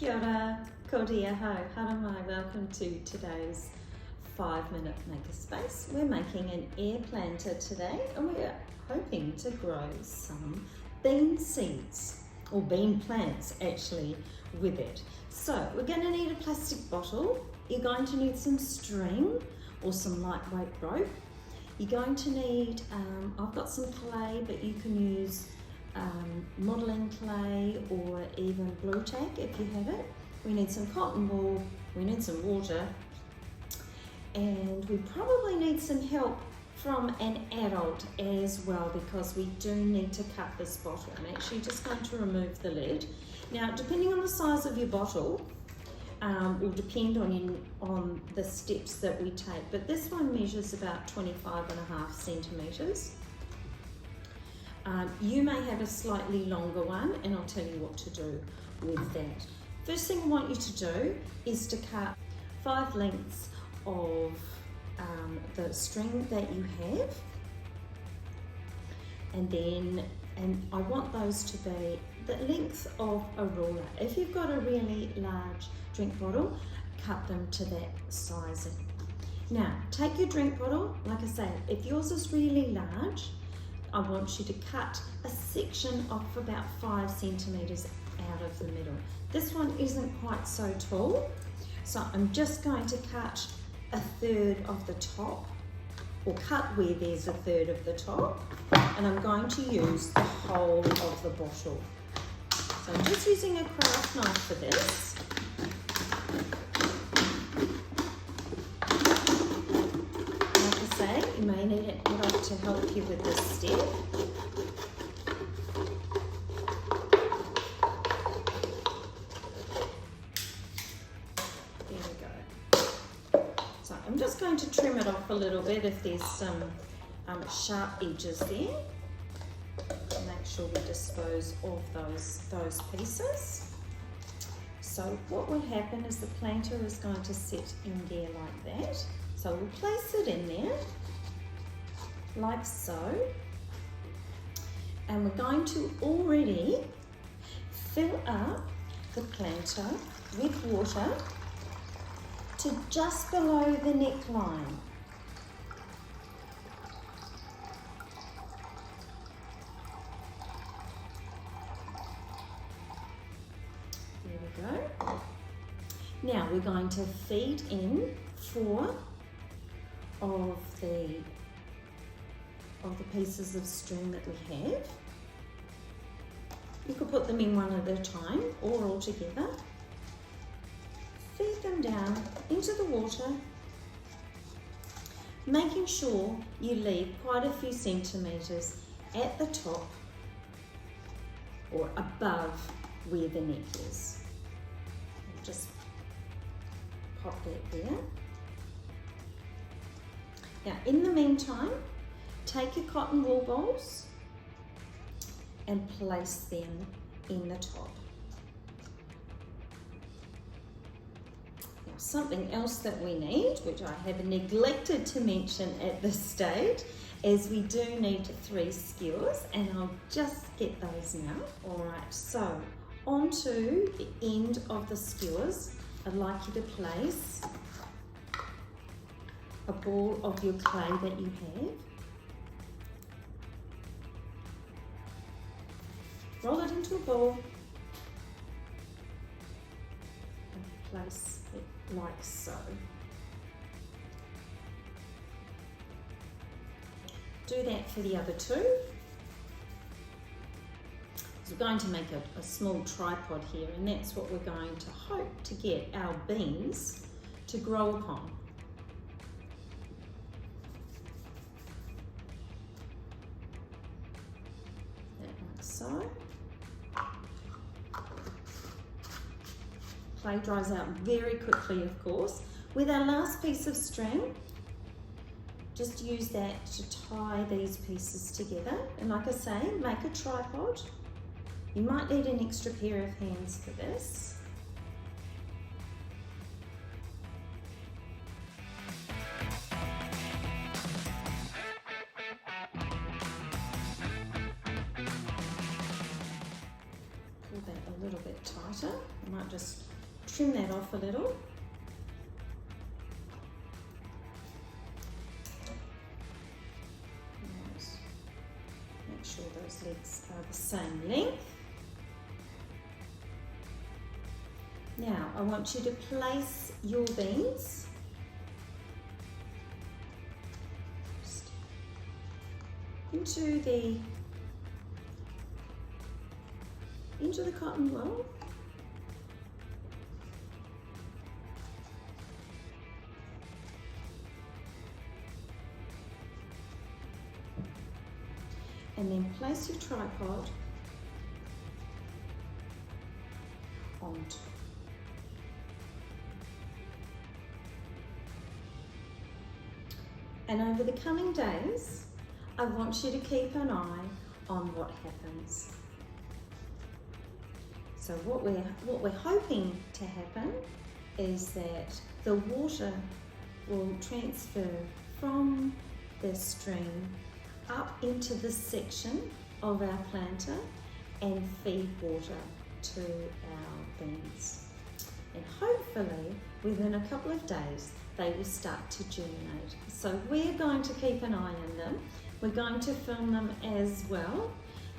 Kia ora, ko tia hau, hara mai, welcome to today's 5-minute Makerspace. We're making an air planter today and we're hoping to grow some bean seeds, or bean plants actually, with it. So we're going to need a plastic bottle, you're going to need some string or some lightweight rope, you're going to need, I've got some clay but you can use modelling clay or even blue tack if you have it. We need some cotton wool, we need some water, and we probably need some help from an adult as well because we do need to cut this bottle. I'm actually just going to remove the lid. Now, depending on the size of your bottle, will depend on the steps that we take, but this one measures about 25.5 centimetres. You may have a slightly longer one and I'll tell you what to do with that. First thing I want you to do is to cut 5 lengths of the string that you have, and I want those to be the length of a ruler. If you've got a really large drink bottle, cut them to that sizing. Now take your drink bottle, like I say, if yours is really large, I want you to cut a section of about 5 centimetres out of the middle. This one isn't quite so tall, so I'm just going to cut 1/3 of the top, or cut where there's 1/3 of the top, and I'm going to use the whole of the bottle. So I'm just using a craft knife for this. You may need it to help you with this step. There we go. So I'm just going to trim it off a little bit if there's some sharp edges there. Make sure we dispose of those pieces. So what will happen is the planter is going to sit in there like that. So we'll place it in there, like so, and we're going to already fill up the planter with water to just below the neckline. There we go. Now we're going to feed in 4 of the pieces of string that we have. You could put them in one at a time or all together. Feed them down into the water, making sure you leave quite a few centimetres at the top or above where the neck is. Just pop that there. Now, in the meantime, take your cotton wool balls and place them in the top. Now, something else that we need, which I have neglected to mention at this stage, is we do need 3 skewers, and I'll just get those now. All right, so onto the end of the skewers, I'd like you to place a ball of your clay that you have. Roll it into a ball and place it like so. Do that for the other 2. So we're going to make a small tripod here, and that's what we're going to hope to get our beans to grow upon. So, clay dries out very quickly, of course. With our last piece of string, just use that to tie these pieces together. And like I say, make a tripod. You might need an extra pair of hands for this. Pull that a little bit tighter. You might just trim that off a little. Right. Make sure those legs are the same length. Now I want you to place your beans into the cotton wool. And then place your tripod onto. And over the coming days, I want you to keep an eye on what happens. So what we're hoping to happen is that the water will transfer from the stream up into this section of our planter and feed water to our beans. And hopefully within a couple of days they will start to germinate. So we're going to keep an eye on them. We're going to film them as well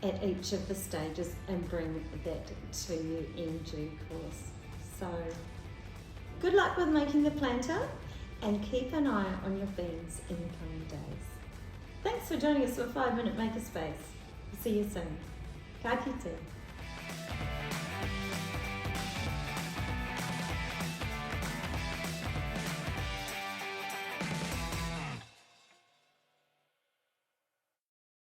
at each of the stages and bring that to you in due course. So good luck with making the planter and keep an eye on your beans in the coming days. Thanks for joining us for 5 Minute Makerspace. See you soon. Ka kite.